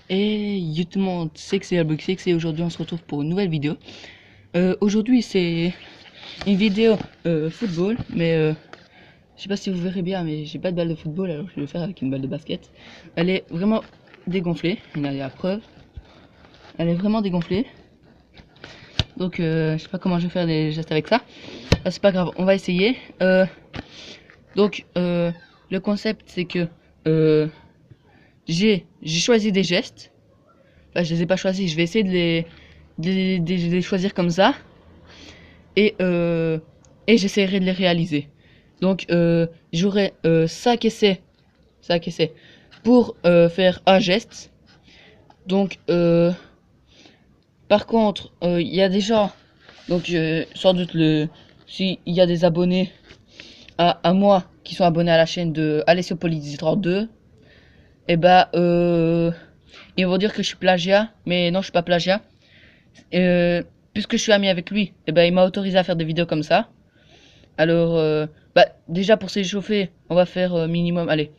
Et yo tout le monde, c'est que c'est Albuxix et aujourd'hui on se retrouve pour une nouvelle vidéo. Aujourd'hui c'est une vidéo football, mais je sais pas si vous verrez bien, mais j'ai pas de balle de football, alors je vais le faire avec une balle de basket. Elle est vraiment dégonflée, il y a la preuve. Elle est vraiment dégonflée. Donc je sais pas comment je vais faire des gestes avec ça. Ah, c'est pas grave, on va essayer. Le concept c'est que j'ai choisi des gestes. Enfin, je les ai pas choisis, je vais essayer de les choisir comme ça. Et j'essaierai de les réaliser. Donc j'aurai 5 essais pour faire un geste. Donc par contre il y a des gens, donc sans doute s'il y a des abonnés à moi qui sont abonnés à la chaîne de Alessiopolidis 32, et bah ils vont dire que je suis plagiat, mais non, je suis pas plagiat. Puisque je suis ami avec lui, et ben il m'a autorisé à faire des vidéos comme ça. Alors déjà pour s'échauffer, on va faire minimum, allez,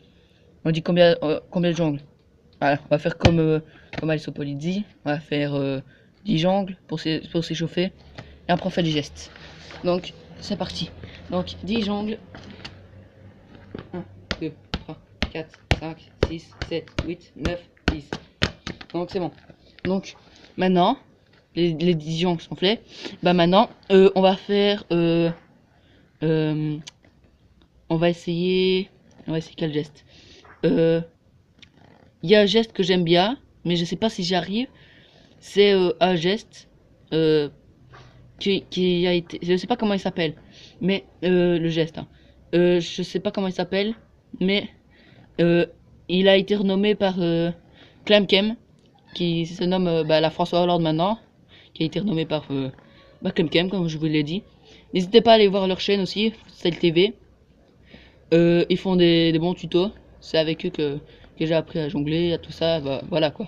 on dit combien de jongles. Voilà, on va faire comme Alessopoli dit, on va faire 10 jongles pour s'échauffer, et après on fait les gestes. Donc c'est parti. Donc 10 jongles. 1, 2, 3, 4, 5, 6, 7, 8, 9, 10. Donc c'est bon. Donc maintenant, les 10 jongles sont faits. Bah maintenant, on va faire... on va essayer quel geste. Il y a un geste que j'aime bien, mais je sais pas si j'y arrive. C'est un geste qui a été... Je sais pas comment il s'appelle, mais le geste. Hein. Je sais pas comment il s'appelle, mais il a été renommé par Clemkem, qui se nomme la François Hollande maintenant, qui a été renommé par Clemkem, comme je vous l'ai dit. N'hésitez pas à aller voir leur chaîne aussi, Celle TV. Ils font des bons tutos. C'est avec eux que j'ai appris à jongler, à tout ça. Bah, voilà quoi.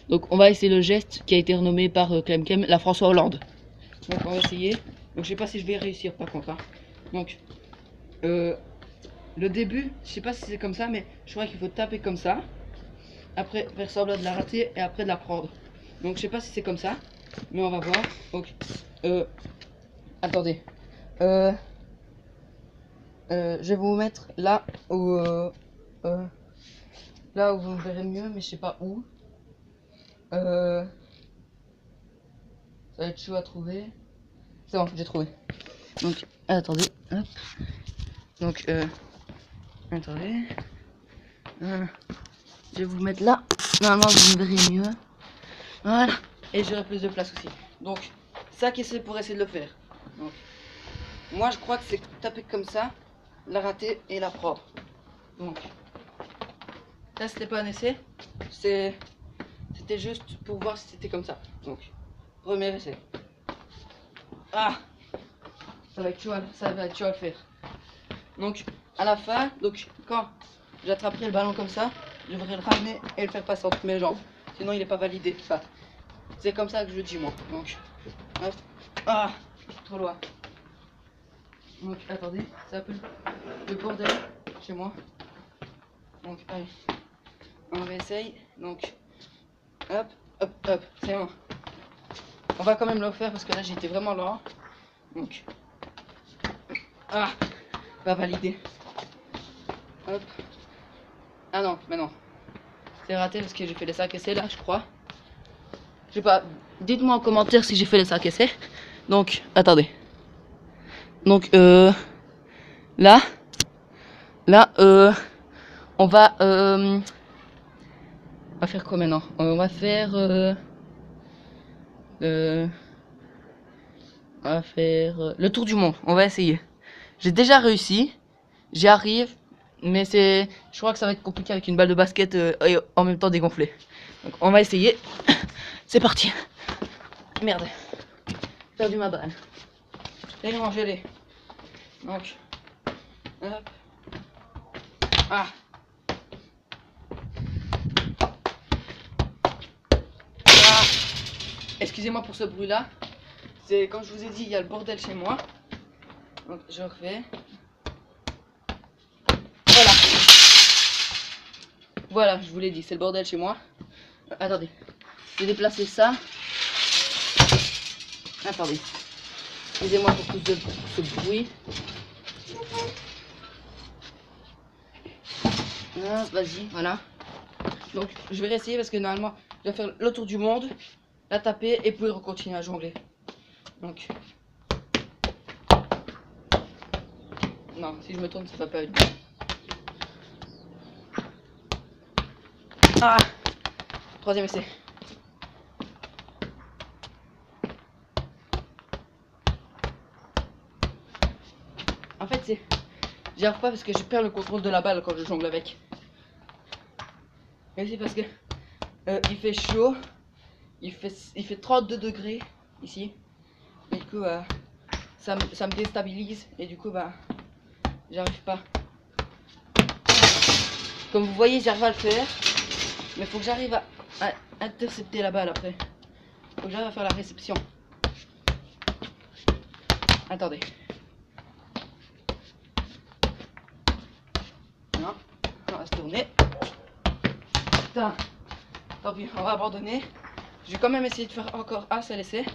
Donc on va essayer le geste qui a été renommé par Clemkem, la François Hollande. Donc on va essayer. Donc je sais pas si je vais réussir par contre. Hein. Donc le début, je sais pas si c'est comme ça, mais je crois qu'il faut taper comme ça. Après faire semblant de la rater et après de la prendre. Donc je sais pas si c'est comme ça, mais on va voir. Donc attendez. Je vais vous mettre là où vous verrez mieux, mais je sais pas où. Ça va être chaud à trouver. C'est bon, j'ai trouvé. Donc attendez, hop. Donc attendez. Voilà. Je vais vous mettre là. Normalement vous me verrez mieux. Voilà. Et j'aurai plus de place aussi. Donc ça qui c'est pour essayer de le faire. Donc moi je crois que c'est taper comme ça, la rater et la prendre. Donc là c'était pas un essai, c'était juste pour voir si c'était comme ça. Donc premier essai. Ah, ça va être chaud à le faire. Donc à la fin, donc quand j'attraperai le ballon comme ça, je devrais le ramener et le faire passer entre mes jambes. Sinon il est pas validé. Enfin, c'est comme ça que je dis moi. Donc hop. Ah, trop loin. Donc attendez, c'est un peu le bordel chez moi. Donc allez, on va essayer. Donc hop, hop, hop, c'est bon. On va quand même le faire parce que là j'étais vraiment lent. Donc ah, pas validé. Hop. Ah non, mais non. C'est raté parce que j'ai fait les 5 essais là, je crois. Je sais pas. Dites-moi en commentaire si j'ai fait les 5 essais. Donc attendez. Donc là, on va faire quoi maintenant? On va faire le tour du monde. On va essayer. J'ai déjà réussi. J'y arrive. Mais je crois que ça va être compliqué avec une balle de basket et en même temps dégonflée. Donc on va essayer. C'est parti. Merde. J'ai perdu ma balle. Et manger-les. Donc. Hop. Ah. Ah. Excusez-moi pour ce bruit là. C'est comme je vous ai dit, il y a le bordel chez moi. Donc je refais. Voilà. Voilà, je vous l'ai dit, c'est le bordel chez moi. Attendez. Je vais déplacer ça. Attendez. Excusez-moi pour tout ce bruit. Ah, vas-y, voilà. Donc, je vais réessayer parce que normalement, je vais faire le tour du monde, la taper et puis continuer à jongler. Donc. Non, si je me tourne, ça va pas être bien. Ah! Troisième essai. En fait, c'est... J'y arrive pas parce que je perds le contrôle de la balle quand je jongle avec. Et c'est parce que il fait chaud. Il fait 32 degrés ici. Et du coup, ça me déstabilise. Et du coup, j'arrive pas. Comme vous voyez, j'arrive à le faire. Mais il faut que j'arrive à intercepter la balle après. Faut que j'arrive à faire la réception. Attendez. Non, on va se tourner. Putain. Tant pis, on va abandonner. Je vais quand même essayer de faire encore un seul essai.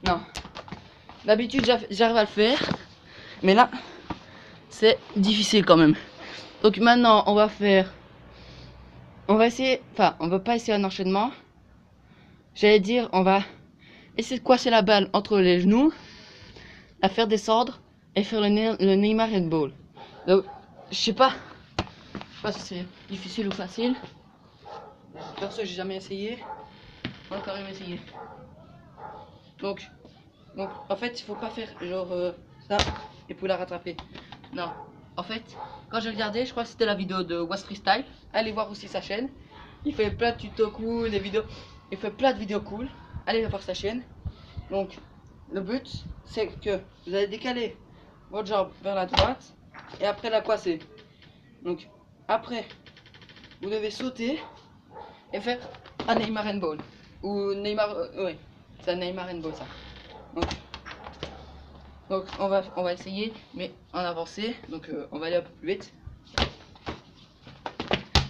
Non. D'habitude, j'arrive à le faire. Mais là, c'est difficile quand même. Donc maintenant, on va essayer... Enfin, on va pas essayer un enchaînement. J'allais dire, on va essayer de coincer la balle entre les genoux. La faire descendre. Et faire le Neymar Handball. Donc, je sais pas si c'est difficile ou facile. Perso, j'ai jamais essayé. On va quand même essayer. Donc en fait, il faut pas faire genre ça et puis la rattraper. Non. En fait, quand j'ai regardé, je crois que c'était la vidéo de Was Freestyle. Allez voir aussi sa chaîne. Il fait plein de tutos cool, des vidéos. Il fait plein de vidéos cool. Allez voir sa chaîne. Donc, le but, c'est que vous allez décaler votre jambe vers la droite et après la coincer. Donc, après, vous devez sauter et faire un Neymar Handball. Ou Neymar, ouais, c'est un Neymar Handball ça. Donc on va essayer, mais en avancée. Donc on va aller un peu plus vite.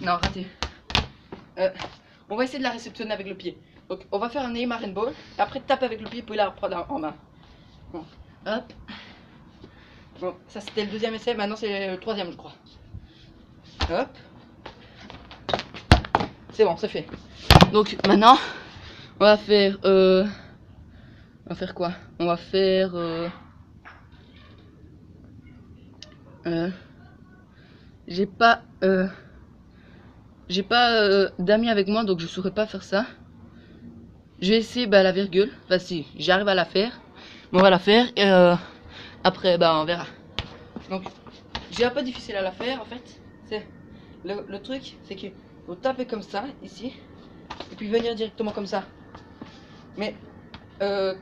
Non, raté. On va essayer de la réceptionner avec le pied. Donc on va faire un Neymar Handball. Et après tape avec le pied pour la reprendre en main. Bon, hop. Bon, ça c'était le deuxième essai. Maintenant c'est le troisième, je crois. Hop. C'est bon, c'est fait. Donc maintenant, on va faire quoi? On va faire j'ai pas d'amis avec moi, donc je saurais pas faire ça. Je vais essayer la virgule. Enfin si, j'arrive à la faire. On va la faire et après on verra. Donc j'ai un peu difficile à la faire en fait. C'est le truc, c'est que vous tapez comme ça ici et puis venir directement comme ça. Mais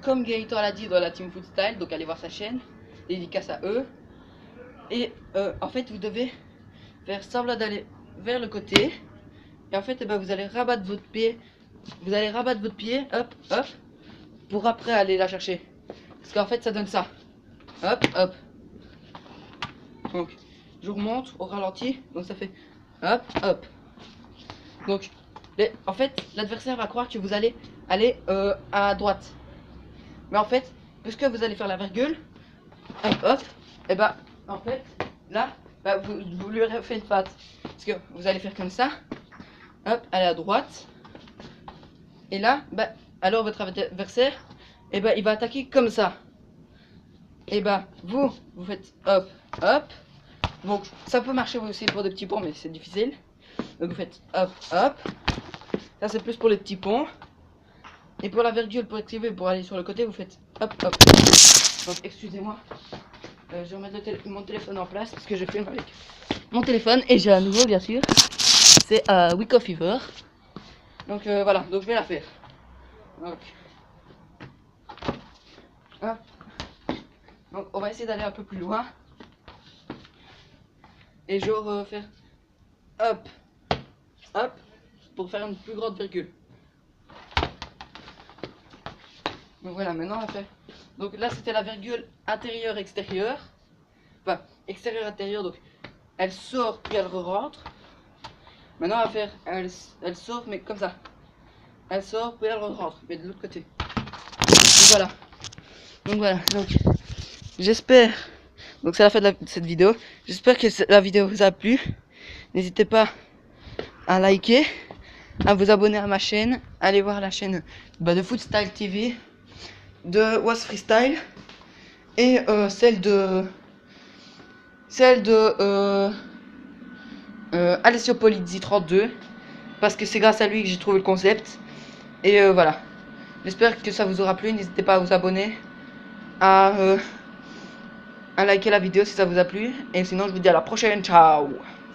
comme Gaëtan l'a dit dans la Team Foot Style, donc allez voir sa chaîne, dédicace à eux. Et en fait vous devez faire semblant d'aller vers le côté. Et en fait vous allez rabattre votre pied. Vous allez rabattre votre pied, hop, hop, pour après aller la chercher. Parce qu'en fait ça donne ça. Hop, hop. Donc je vous remonte au ralenti. Donc ça fait hop, hop. Donc en fait l'adversaire va croire que vous allez aller à droite. Mais en fait, puisque vous allez faire la virgule, hop, hop, et en fait, là, vous lui aurez fait une patte. Parce que vous allez faire comme ça, hop, aller à droite. Et là, alors votre adversaire, il va attaquer comme ça. Et vous faites hop, hop. Donc ça peut marcher aussi pour des petits ponts, mais c'est difficile. Donc vous faites hop, hop. Ça c'est plus pour les petits ponts. Et pour la virgule, pour activer, pour aller sur le côté, vous faites hop, hop. Donc excusez-moi. Je vais remettre mon téléphone en place parce que je filme avec mon téléphone. Et j'ai un nouveau, bien sûr. C'est Week of Fever. Donc voilà, donc je vais la faire. Donc, hop. Donc on va essayer d'aller un peu plus loin. Et je vais faire hop, hop, pour faire une plus grande virgule. Donc voilà, maintenant on va faire. Donc là c'était la virgule intérieur-extérieur. Enfin, extérieur-intérieur, donc elle sort puis elle re-rentre. Maintenant, on va faire, elle sort, mais comme ça. Elle sort, puis elle rentre, mais de l'autre côté. Donc voilà. Donc j'espère. Donc c'est la fin de cette vidéo. J'espère que la vidéo vous a plu. N'hésitez pas à liker, à vous abonner à ma chaîne, allez voir la chaîne de Footstyle TV, de Was Freestyle et celle de Alessio Polizzi 32 parce que c'est grâce à lui que j'ai trouvé le concept. Et voilà. J'espère que ça vous aura plu. N'hésitez pas à vous abonner, à liker la vidéo si ça vous a plu. Et sinon, je vous dis à la prochaine. Ciao!